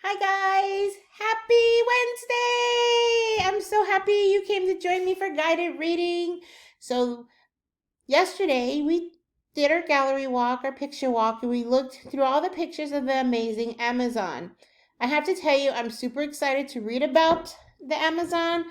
Hi guys! Happy Wednesday! I'm so happy you came to join me for guided reading. So yesterday we did our gallery walk, our picture walk, and we looked through all the pictures of the amazing Amazon. I have to tell you, I'm super excited to read about the Amazon.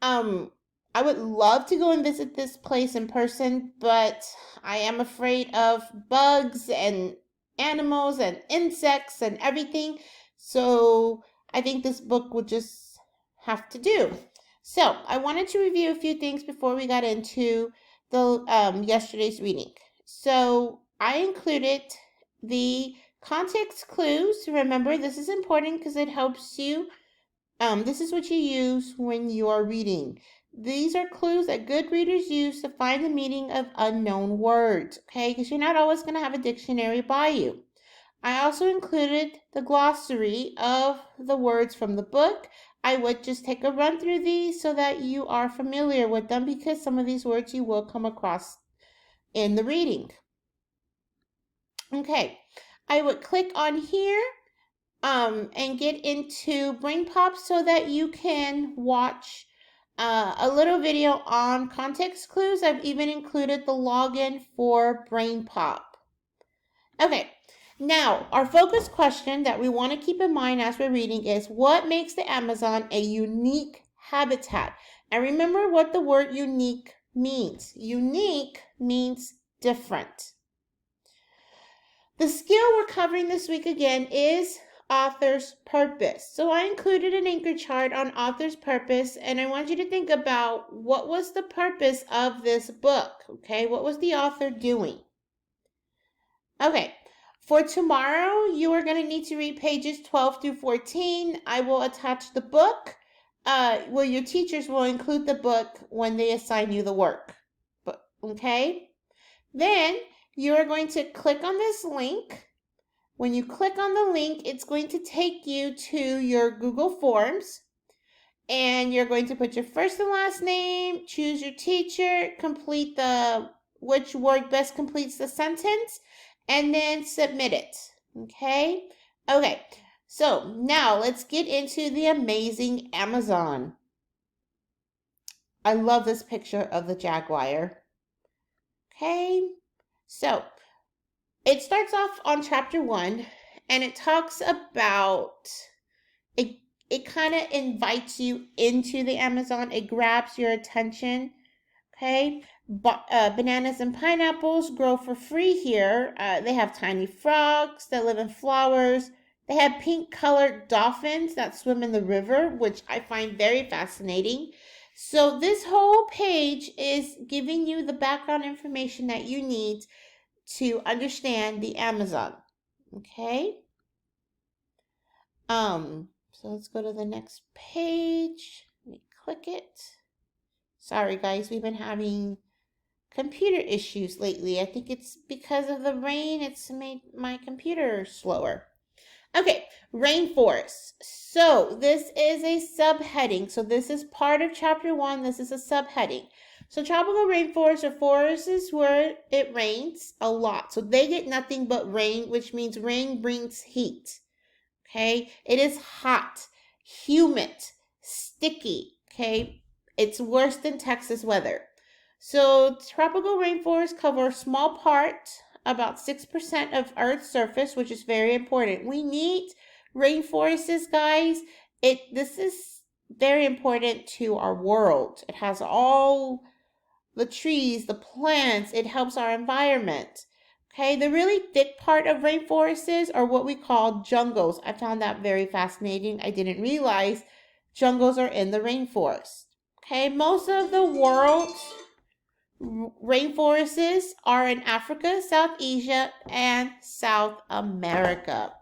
Um, I would love to go and visit this place in person, but I am afraid of bugs and animals and insects and everything. So I think this book would just have to do. So I wanted to review a few things before we got into the yesterday's reading. So I included the context clues. Remember, this is important because it helps you. This is what you use when you are reading. These are clues that good readers use to find the meaning of unknown words, okay? Because you're not always going to have a dictionary by you. I also included the glossary of the words from the book. I would just take a run through these so that you are familiar with them because some of these words you will come across in the reading. Okay, I would click on here and get into BrainPOP so that you can watch a little video on context clues. I've even included the login for BrainPOP. Okay, now our focus question that we want to keep in mind as we're reading is what makes the Amazon a unique habitat? And remember what the word unique means. Unique means different. The skill we're covering this week again is author's purpose. So I included an anchor chart on author's purpose, and I want you to think about what was the purpose of this book, okay? What was the author doing? Okay, for tomorrow, you are going to need to read pages 12 through 14. I will attach the book. Well, your teachers will include the book when they assign you the work. But, okay? Then you are going to click on this link. When you click on the link, it's going to take you to your Google Forms. And you're going to put your first and last name, choose your teacher, complete which word best completes the sentence, and then submit it. Okay? Okay, so now let's get into the amazing Amazon. I love this picture of the jaguar. Okay, so it starts off on chapter 1, and it talks about, it kind of invites you into the Amazon. It grabs your attention. Okay, bananas and pineapples grow for free here. They have tiny frogs that live in flowers. They have pink-colored dolphins that swim in the river, which I find very fascinating. So this whole page is giving you the background information that you need to understand the Amazon. Okay. So let's go to the next page. Let me click it. Sorry guys, we've been having computer issues lately. I think it's because of the rain. It's made my computer slower. Okay, rainforest. So this is a subheading. So this is part of chapter 1. This is a subheading. So tropical rainforests are forests where it rains a lot. So they get nothing but rain, which means rain brings heat. Okay, it is hot, humid, sticky. Okay, it's worse than Texas weather. So tropical rainforests cover a small part, about 6% of Earth's surface, which is very important. We need rainforests, guys. This is very important to our world. It has all the trees, the plants. It helps our environment. Okay, the really thick part of rainforests are what we call jungles. I found that very fascinating. I didn't realize jungles are in the rainforest. Okay, most of the world's rainforests are in Africa, South Asia, and South America.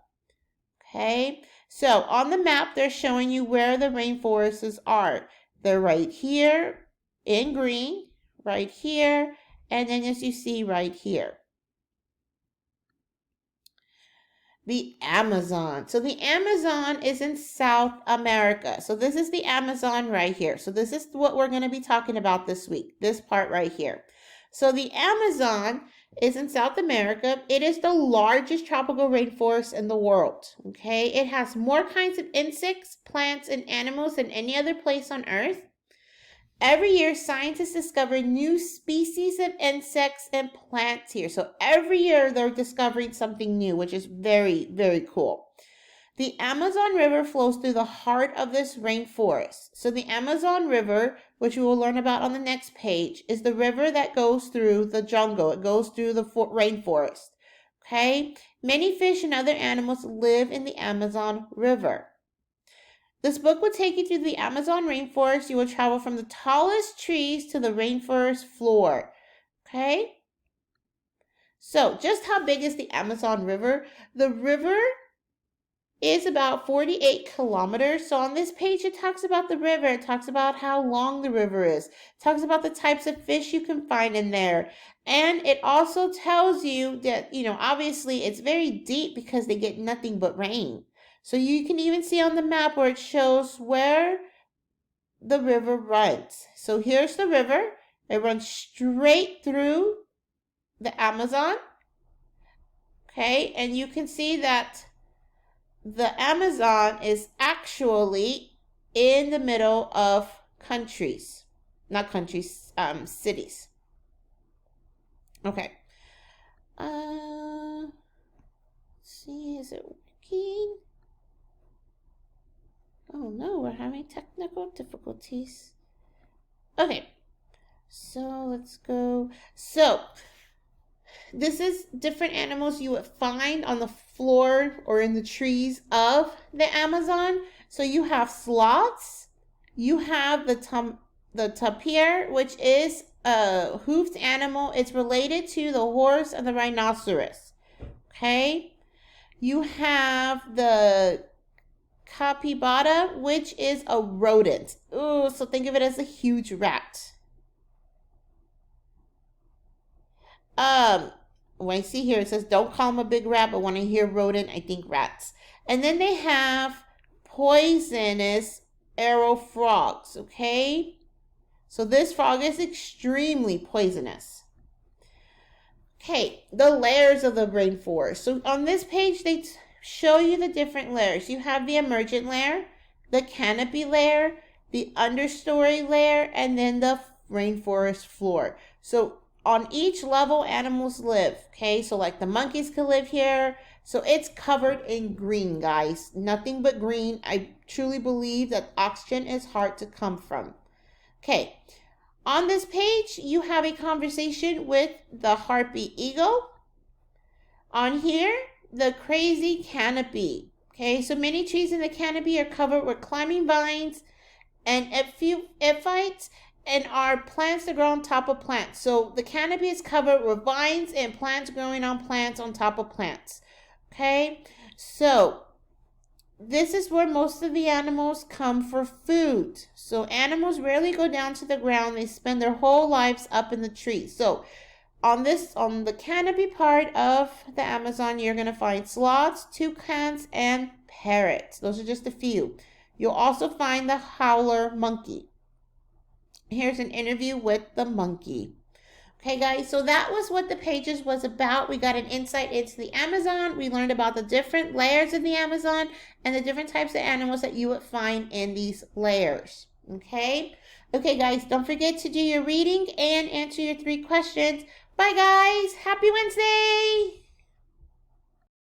Okay, so on the map, they're showing you where the rainforests are. They're right here in green, right here, and then as you see right here. The Amazon. So the Amazon is in South America. So this is the Amazon right here. So this is what we're going to be talking about this week, this part right here. So the Amazon is in South America. It is the largest tropical rainforest in the world. Okay, it has more kinds of insects, plants, and animals than any other place on Earth. Every year, scientists discover new species of insects and plants here. So every year, they're discovering something new, which is very, very cool. The Amazon River flows through the heart of this rainforest. So the Amazon River, which we will learn about on the next page, is the river that goes through the jungle. It goes through the rainforest. Okay? Many fish and other animals live in the Amazon River. This book will take you through the Amazon rainforest. You will travel from the tallest trees to the rainforest floor. Okay? So, just how big is the Amazon River? The river is about 48 kilometers. So on this page, it talks about the river. It talks about how long the river is. It talks about the types of fish you can find in there. And it also tells you that, obviously it's very deep because they get nothing but rain. So you can even see on the map where it shows where the river runs. So here's the river. It runs straight through the Amazon. Okay, and you can see that the Amazon is actually in the middle of countries. Not countries, cities. Okay. Let's see, is it working? Oh no, we're having technical difficulties. Okay, so let's go. So, this is different animals you would find on the floor or in the trees of the Amazon. So you have sloths, you have the tapir, which is a hoofed animal. It's related to the horse and the rhinoceros. Okay, you have the capybara, which is a rodent. Ooh, so think of it as a huge rat. When I see here, it says, don't call them a big rat, but when I hear rodent, I think rats. And then they have poisonous arrow frogs, okay? So this frog is extremely poisonous. Okay, the layers of the rainforest. So on this page, they show you the different layers. You have the emergent layer, the canopy layer, the understory layer, and then the rainforest floor. So on each level, animals live, okay? So like the monkeys can live here. So it's covered in green, guys. Nothing but green. I truly believe that oxygen is hard to come from. Okay, on this page, you have a conversation with the harpy eagle. On here, the crazy canopy. Okay, so many trees in the canopy are covered with climbing vines and epiphytes, and are plants that grow on top of plants. So the canopy is covered with vines and plants growing on plants on top of plants. Okay, so this is where most of the animals come for food. So animals rarely go down to the ground. They spend their whole lives up in the trees. So on the canopy part of the Amazon, you're going to find sloths, toucans, and parrots. Those are just a few. You'll also find the howler monkey. Here's an interview with the monkey. Okay, guys, so that was what the pages was about. We got an insight into the Amazon. We learned about the different layers of the Amazon and the different types of animals that you would find in these layers. Okay? Okay, guys, don't forget to do your reading and answer your 3 questions. Bye, guys. Happy Wednesday.